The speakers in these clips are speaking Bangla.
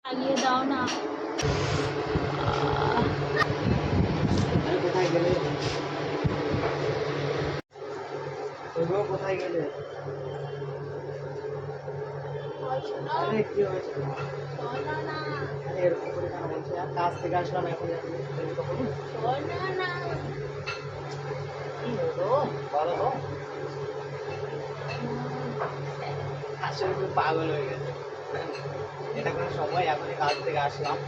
লাগিয়ে দাও না। কোথায় গেলে? কোথায় গেলে? আরে কি হয়েছে তোমার? আরে এরকম করে কেন বলছো? কাজ থেকে আসলাম এখন কি হলো বলো তো? আসলে তুমি পাগল হয়ে গেছে। এটা কোনো সময়? এখনই কাজ থেকে আসলাম।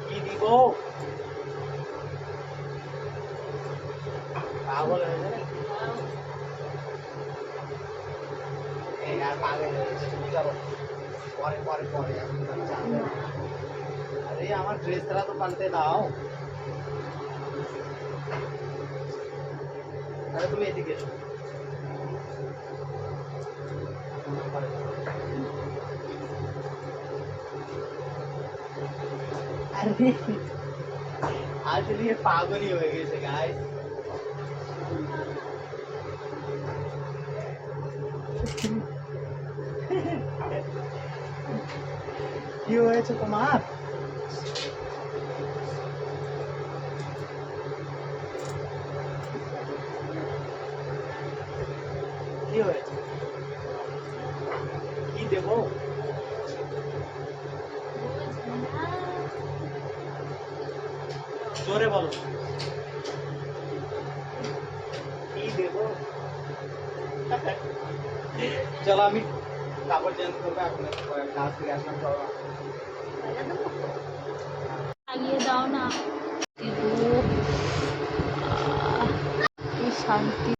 কি দিব? পাগল হয়ে যাবে। এই আর পাগল হয়ে গেছে। তুমি চলো পরে পরে পরে এখন যাবে। আরে আমার ড্রেসটা তো পাল্টে দাও। আরে তুমি এদিকে এসো। আরে আসলে ये পাগলই হয়ে গেছে গাইস। কি হয়েছে তোমার? কি হয়েছে? কি দেবো? জোরে বলো। কি দেবো? চলো আমি কাপড় চেঞ্জ করবো এখন কাজ থেকে আসলাম। চলো লাগিয়ে দাও না। কি শান্তি।